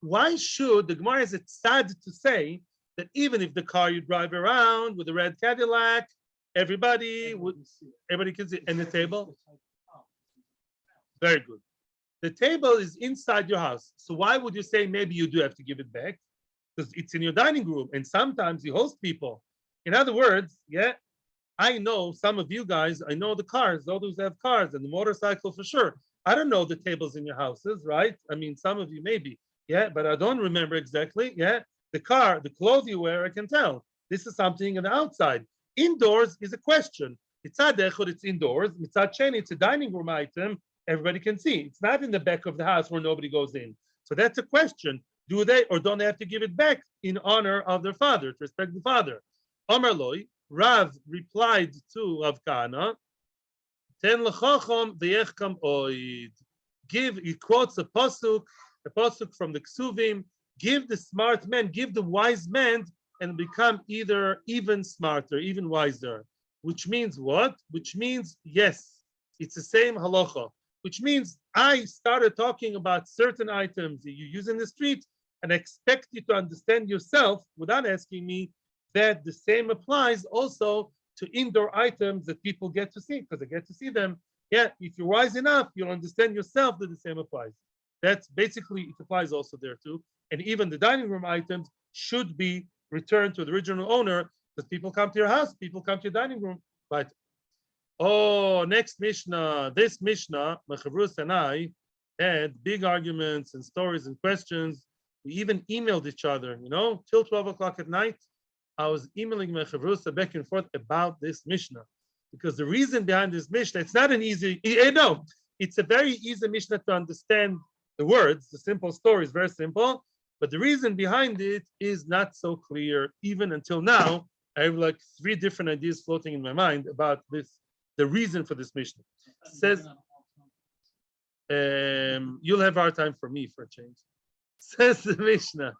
Why should the Gemara, is it sad to say that even if the car you drive around with a red Cadillac, everybody can see, and the table? Very good. The table is inside your house. So why would you say maybe you do have to give it back? Because it's in your dining room and sometimes you host people. In other words, yeah, I know some of you guys, I know the cars, those who have cars and the motorcycle for sure. I don't know the tables in your houses, right? I mean, some of you maybe, yeah, but I don't remember exactly, yeah. The car, the clothes you wear, I can tell. This is something on the outside. Indoors is a question. It's indoors. It's a dining room item. Everybody can see. It's not in the back of the house where nobody goes in. So that's a question. Do they or don't they have to give it back in honor of their father, to respect the father? Amar Loi, Rav replied to Rav Kana, Ten l'chacham v'yechkam oid. Give, he quotes a pasuk from the Ksuvim, give the smart man, give the wise man, and become either even smarter, even wiser. Which means what? Which means, yes, it's the same halacha. Which means I started talking about certain items that you use in the street and expect you to understand yourself without asking me that the same applies also to indoor items that people get to see because they get to see them. Yeah, if you're wise enough, you'll understand yourself that the same applies. That's basically, it applies also there too. And even the dining room items should be returned to the original owner because people come to your house, people come to your dining room. But oh, next Mishnah. This Mishnah, Mechavrus and I had big arguments and stories and questions. We even emailed each other, till 12 o'clock at night. I was emailing Mechavrus back and forth about this Mishnah. Because the reason behind this Mishnah, it's not an easy, no, it's a very easy Mishnah to understand the words. The simple story is very simple. But the reason behind it is not so clear. Even until now, I have like 3 different ideas floating in my mind about this. The reason for this Mishnah says, you'll have a hard time for me for a change. Says the Mishnah.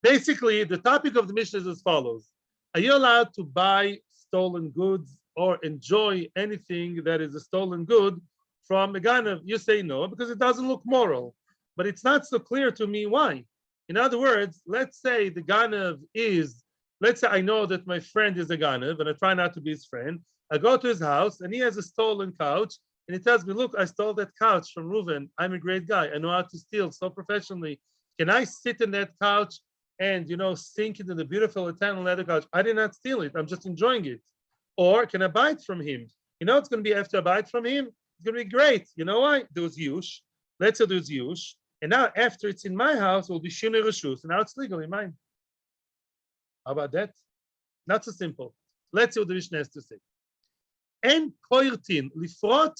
Basically, the topic of the Mishnah is as follows. Are you allowed to buy stolen goods or enjoy anything that is a stolen good from a ganav? You say no, because it doesn't look moral. But it's not so clear to me why. In other words, let's say the ganav is, let's say I know that my friend is a ganav and I try not to be his friend. I go to his house and he has a stolen couch and he tells me, look, I stole that couch from Reuven. I'm a great guy. I know how to steal so professionally. Can I sit in that couch and, sink into the beautiful Italian leather couch? I did not steal it. I'm just enjoying it. Or can I buy it from him? It's going to be after I buy it from him. It's going to be great. You know why? There was Yush. Let's say there's Yush. And now after it's in my house, it will be Shinir Rishus. And now it's legally mine. How about that? Not so simple. Let's see what the Mishnah has to say. And koirtin, lifrot,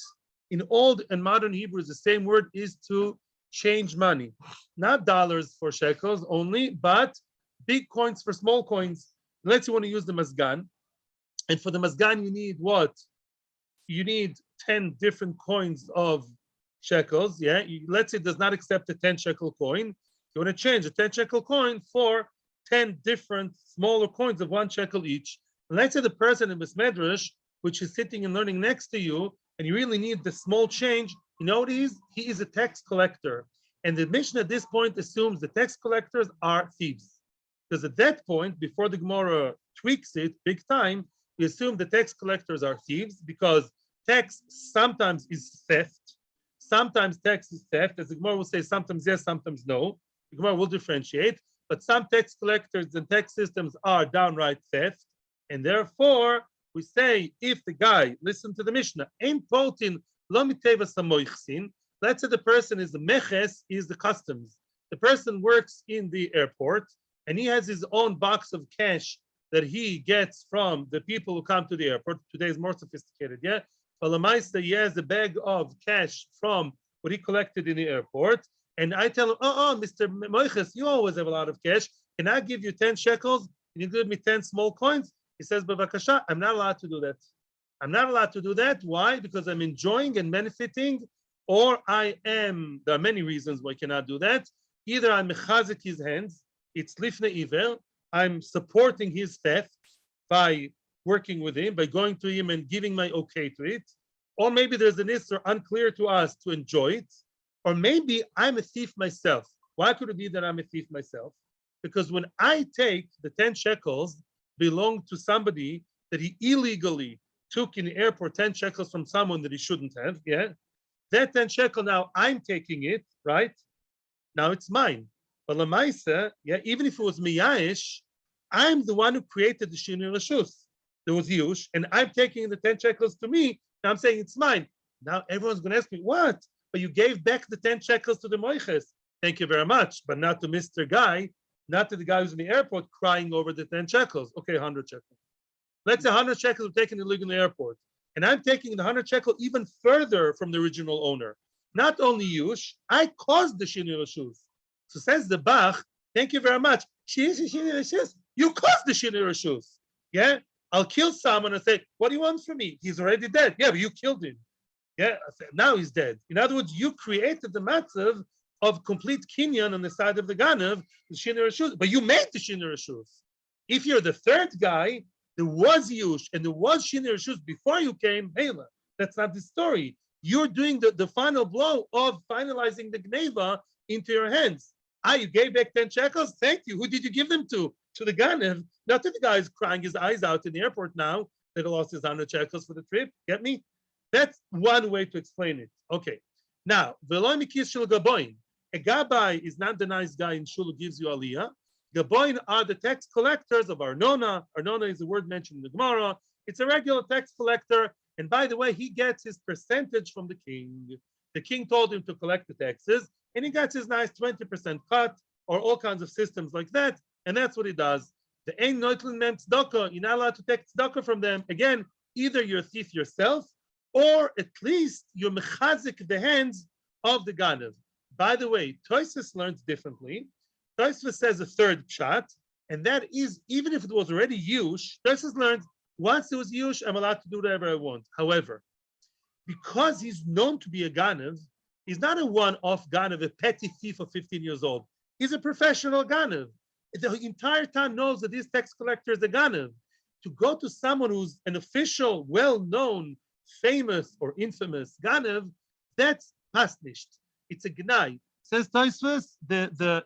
in old and modern Hebrew, is the same word, is to change money. Not dollars for shekels only, but big coins for small coins. Let's say you want to use the mazgan. And for the mazgan, you need what? You need 10 different coins of shekels. Yeah. Let's say it does not accept a 10 shekel coin. You want to change a 10 shekel coin for 10 different smaller coins of 1 shekel each. And let's say the person in this medrash, which is sitting and learning next to you, and you really need the small change, you know what he is? He is a tax collector. And the Mishnah at this point assumes the tax collectors are thieves. Because at that point, before the Gemara tweaks it big time, we assume the tax collectors are thieves because tax sometimes is theft, sometimes tax is theft, as the Gemara will say, sometimes yes, sometimes no. The Gemara will differentiate, but some tax collectors and tax systems are downright theft, and therefore we say if the guy, listen to the Mishnah, ain't potin lo miteva samoichsin. Let's say the person is the meches, is the customs. The person works in the airport and he has his own box of cash that he gets from the people who come to the airport. Today is more sophisticated, yeah? But he has a bag of cash from what he collected in the airport. And I tell him, Mr. Moiches, you always have a lot of cash. Can I give you 10 shekels? Can you give me 10 small coins? He says, Bava Kama, I'm not allowed to do that. I'm not allowed to do that. Why? Because I'm enjoying and benefiting, or there are many reasons why I cannot do that. Either I'm mechazik his hands, it's lifnei iver, I'm supporting his theft by working with him, by going to him and giving my okay to it. Or maybe there's an issue unclear to us to enjoy it. Or maybe I'm a thief myself. Why could it be that I'm a thief myself? Because when I take the 10 shekels belong to somebody that he illegally took in the airport 10 shekels from someone that he shouldn't have, yeah? That 10 shekel now I'm taking it, right? Now it's mine. But Lamaisa, yeah, even if it was Miyash, I'm the one who created the Shinur Rashus. There was Yush, and I'm taking the 10 shekels to me. Now I'm saying it's mine. Now everyone's going to ask me, what? But you gave back the 10 shekels to the Moiches. Thank you very much, but not to Mr. Guy, not to the guy who's in the airport crying over the 10 shekels. Okay, 100 shekels. Let's say 100 shekels are taken illegal in the airport. And I'm taking the 100 shekel even further from the original owner. Not only Yush, I caused the Shinur Rashus. So says the Bach, thank you very much. You caused the Shinur Rashus. Yeah? I'll kill someone and say, what do you want from me? He's already dead. Yeah, but you killed him. Yeah, now he's dead. In other words, you created the matzav of complete kinyan on the side of the Ganav, the Shinur Rashus, but you made the Shinur Rashus. If you're the third guy, there was Yush and there was Shinur Rashus before you came, Hela. That's not the story. You're doing the final blow of finalizing the Gneva into your hands. You gave back 10 shekels? Thank you. Who did you give them to? To the Ganav. Not to the guy who's crying his eyes out in the airport now that he lost his 100 shekels for the trip. Get me? That's one way to explain it. Okay. Now, Veloy Mikis Shul Gaboin. A Gabai is not the nice guy in Shul who gives you Aliyah. Gaboin are the tax collectors of Arnona. Arnona is a word mentioned in the Gemara. It's a regular tax collector. And by the way, he gets his percentage from the king. The king told him to collect the taxes, and he gets his nice 20% cut, or all kinds of systems like that. And that's what he does. The Ein Neutlin Mem Tzedakah, you're not allowed to take tzedakah from them. Again, either you're a thief yourself, or at least you're mechazik the hands of the Ganav. By the way, Tosfos learns differently. Tosfos says a third pshat, and that is, even if it was already Yush, Tosfos learns, once it was Yush, I'm allowed to do whatever I want. However, because he's known to be a Ganav, he's not a one-off Ganav, a petty thief of 15 years old. He's a professional Ganav. The entire town knows that this tax collector is a Ganav. To go to someone who's an official, well-known, famous, or infamous Ganav, that's pasnisht. It's a gnai. Says Tosfos, the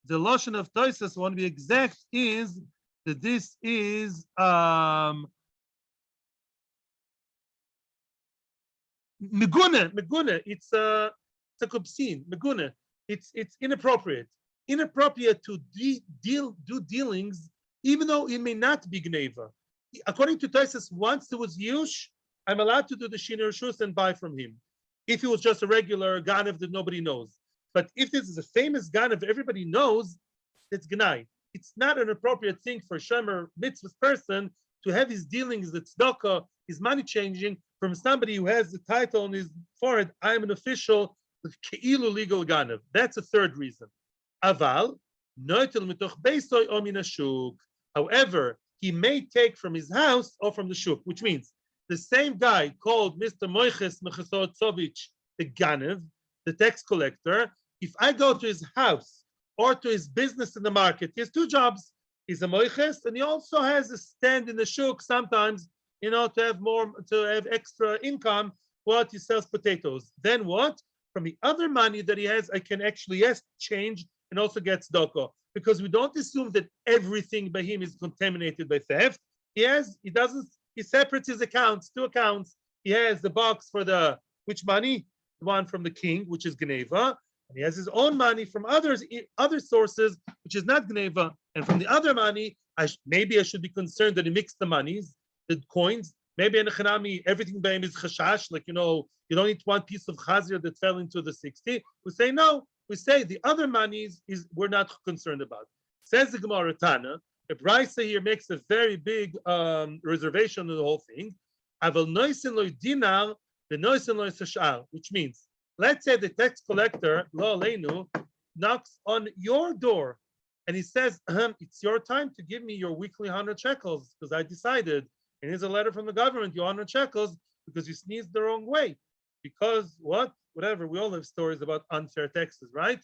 lashon of Tosfos, I want to be exact, is that this is meguna. It's a obscene. Meguna. It's inappropriate. Inappropriate to do dealings, even though it may not be gneva. According to Tosfos, once there was yush, I'm allowed to do the Shinur Rashus and buy from him. If it was just a regular ganav that nobody knows. But if this is a famous ganav everybody knows, it's gnai. It's not an appropriate thing for a shomer mitzvah person to have his dealings, the tzedakah, his money changing from somebody who has the title on his forehead, I'm an official, ke'ilu legal ganav. That's a third reason. Aval, noitel mitoch beisoy o min hashuk. However, he may take from his house or from the shuk, which means the same guy called Mr. Moiches Mechesotzovich, the Ganev, the tax collector, if I go to his house or to his business in the market, he has two jobs. He's a Moiches, and he also has a stand in the shuk sometimes, to have extra income while he sells potatoes. Then what? From the other money that he has, I can actually, change and also get tzedakah. Because we don't assume that everything by him is contaminated by theft. He separates his accounts, two accounts. He has the box for the Which money? The one from the king, which is Geneva. And he has his own money from other sources, which is not Geneva. And from the other money, maybe I should be concerned that he mixed the monies, the coins. Maybe in Hanami, everything by him is chashash, like, you don't need one piece of chazir that fell into the 60. We say no. We say the other monies we're not concerned about. Says the Gemara Tana, the Brisa here makes a very big reservation on the whole thing. Which means, let's say the tax collector, Lo Aleinu, knocks on your door and he says, it's your time to give me your weekly 100 shekels because I decided. And here's a letter from the government, you 100 shekels because you sneezed the wrong way. Because what? Whatever, we all have stories about unfair taxes, right?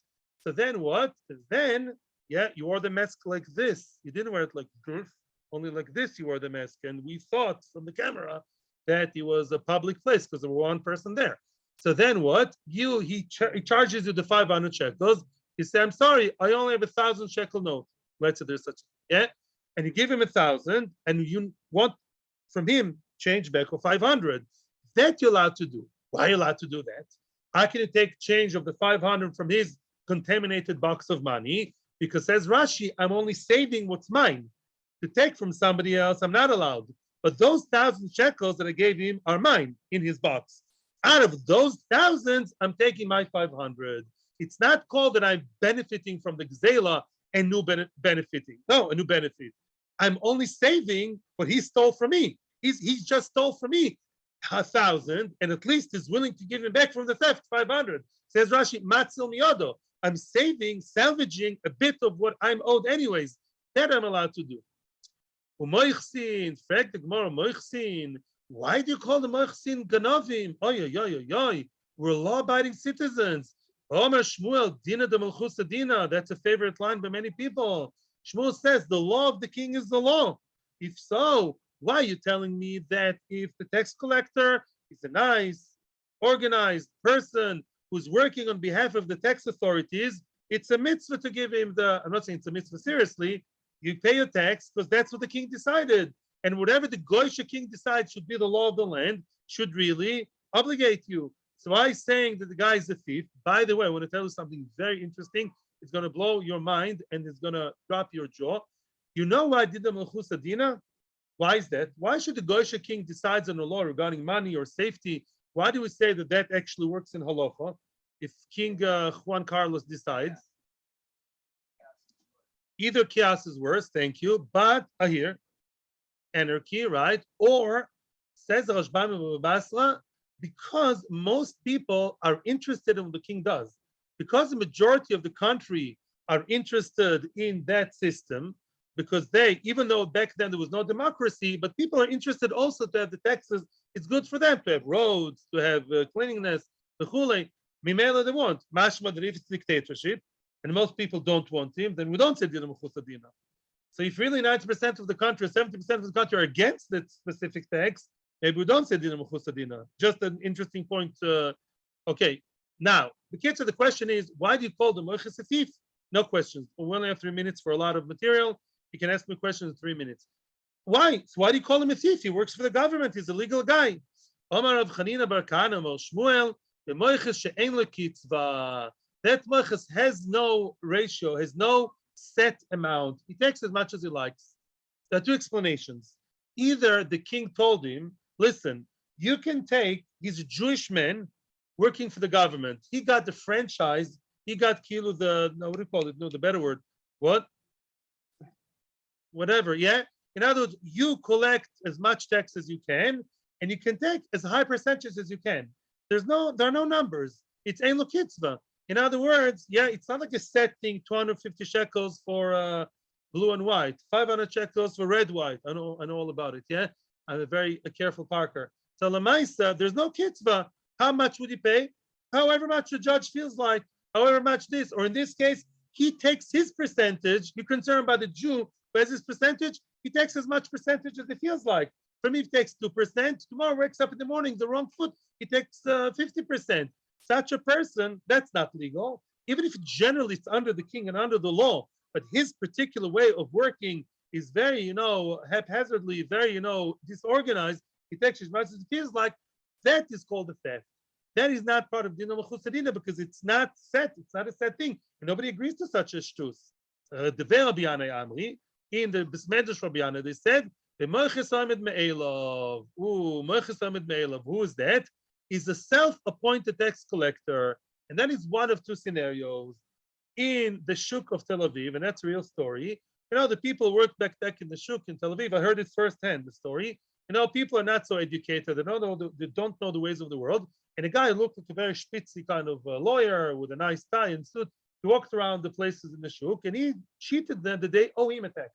So then what? Then, you wore the mask like this. You didn't wear it like this, only like this you wore the mask. And we thought from the camera that it was a public place because there was one person there. So then what? He charges you the 500 shekels. You say, I'm sorry, I only have 1,000 shekel note. Let's say there's such, and you give him 1,000 and you want from him change back of 500. That you're allowed to do. Why are you allowed to do that? How can you take change of the 500 from his contaminated box of money? Because says Rashi, I'm only saving what's mine. To take from somebody else, I'm not allowed. But those 1,000 shekels that I gave him are mine in his box. Out of those thousands, I'm taking my 500. It's not called that I'm benefiting from the gzela and new benefiting. No, a new benefit. I'm only saving what he stole from me. He just stole from me 1,000, and at least is willing to give him back from the theft 500. Says Rashi, matzil miyodo. I'm salvaging a bit of what I'm owed anyways. That I'm allowed to do. Umoichsin, fact the Gemara moichsin. Why do you call the moichsin ganovim? Oy. We're law-abiding citizens. Omer Shmuel, Dina de Malchusa Dina. That's a favorite line by many people. Shmuel says the law of the king is the law. If so, why are you telling me that if the tax collector is a nice, organized person who's working on behalf of the tax authorities, it's a mitzvah to give him I'm not saying it's a mitzvah seriously, you pay your tax because that's what the king decided. And whatever the Goysha king decides should be the law of the land, should really obligate you. So I'm saying that the guy is a thief. By the way, I want to tell you something very interesting. It's going to blow your mind and it's going to drop your jaw. You know why I did the Malchusa Dina? Why is that? Why should the Goysha king decide on a law regarding money or safety? Why do we say that that actually works in Halacha? If King Juan Carlos decides, either chaos is worse, thank you, but here, anarchy, right? Or, says Rashbam Basra, because most people are interested in what the king does. Because the majority of the country are interested in that system, because even though back then there was no democracy, but people are interested also to have the taxes. It's good for them to have roads, to have cleanliness, the chule. Mimela they want. Mashma, if it's dictatorship, and most people don't want him, then we don't say Dina Malchusa Dina. So if really 90% of the country, 70% of the country are against that specific tax, maybe we don't say Dina Malchusa Dina. Just an interesting point. Okay, now, the question is, why do you call the Moiches a thief? No questions. We only have 3 minutes for a lot of material. You can ask me questions in 3 minutes. Why? So why do you call him a thief? He works for the government. He's a legal guy. Omar Rav Chanina bar Kana Mor Shmuel, the Moiches she'ein lo kitzva. That Moiches has no ratio, has no set amount. He takes as much as he likes. There are two explanations. Either the king told him, listen, you can take, he's a Jewish man working for the government. He got the franchise. He got what do you call it? No, the better word. What? Whatever, yeah? In other words, you collect as much tax as you can, and you can take as high percentages as you can. There are no numbers. It's ein lo kitzva. In other words, it's not like a set thing, 250 shekels for blue and white, 500 shekels for red, white. I know all about it, yeah? I'm a careful parker. So Lamaisa, there's no kitzva. How much would he pay? However much the judge feels like, however much this, or in this case, he takes his percentage. You're concerned about the Jew who has his percentage, he takes as much percentage as he feels like. For me, he takes 2%. Tomorrow wakes up in the morning, the wrong foot, he takes 50%. Such a person, that's not legal. Even if generally it's under the king and under the law, but his particular way of working is very, haphazardly, very, disorganized. He takes as much as he feels like. That is called a theft. that is not part of Dina Mechusadina because it's not set. It's not a set thing. And nobody agrees to such a shtus. The Rabbi Amri, in the Besmedrash Rabbi Yana, they said, the Moiches Amid Me'elav. Moiches Amid Me'elav. Who is that? He's a self-appointed tax collector. And that is one of two scenarios in the Shuk of Tel Aviv, and that's a real story. The people worked back in the Shuk in Tel Aviv. I heard it firsthand, the story. People are not so educated. They don't know the ways of the world. And a guy looked like a very spitzy kind of lawyer with a nice tie and suit. He walked around the places in the Shuk, and he cheated them that they owe him a tax.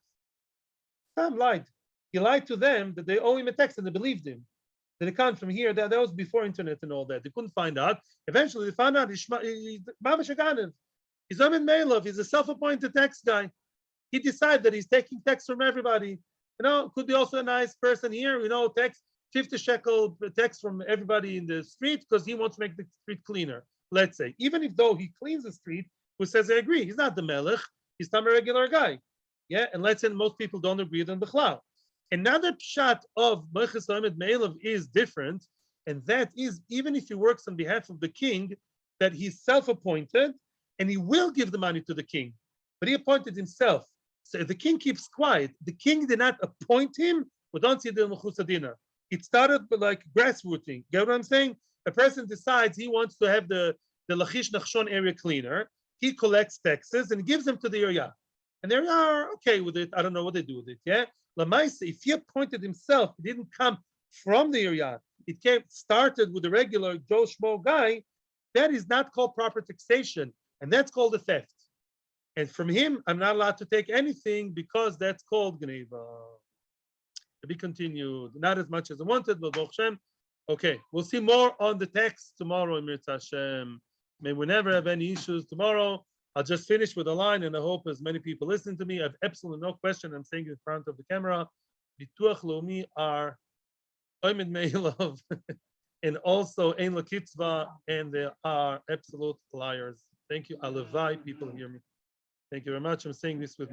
Sam lied. He lied to them that they owe him a tax, and they believed him. That they come from here. That was before internet and all that. They couldn't find out. Eventually, they found out he's Bava Kama. He's Amid Me'elav. He's a self-appointed tax guy. He decided that he's taking tax from everybody. Could be also a nice person here. Tax 50 shekel tax from everybody in the street because he wants to make the street cleaner. Let's say, even if though he cleans the street, who says I agree? He's not the melech. He's not a regular guy. Yeah, and let's say most people don't agree with Bichlal. Another pshat of Moiches Amid Me'elav is different, and that is even if he works on behalf of the king, that he's self-appointed and he will give the money to the king, but he appointed himself. So the king keeps quiet. The king did not appoint him. We don't see the mechusadina. It started with like grassrooting. Get what I'm saying? A person decides he wants to have the Lachish Nachshon area cleaner. He collects taxes and gives them to the area. And the area are okay with it. I don't know what they do with it. Yeah. Lamaisa, if he appointed himself, it didn't come from the area. It started with a regular Joe Schmo guy. That is not called proper taxation. And that's called a theft. And from him, I'm not allowed to take anything because that's called Gneva. To be continued. Not as much as I wanted, but Baruch Hashem. Okay, we'll see more on the text tomorrow in Mirza Hashem. May we never have any issues tomorrow. I'll just finish with a line, and I hope as many people listen to me. I have absolutely no question. I'm saying in front of the camera. Bituach Lomi are Amid Me'elav and also Ein Lakitzva, and they are absolute liars. Thank you. Alavai, people hear me. Thank you very much. I'm saying this with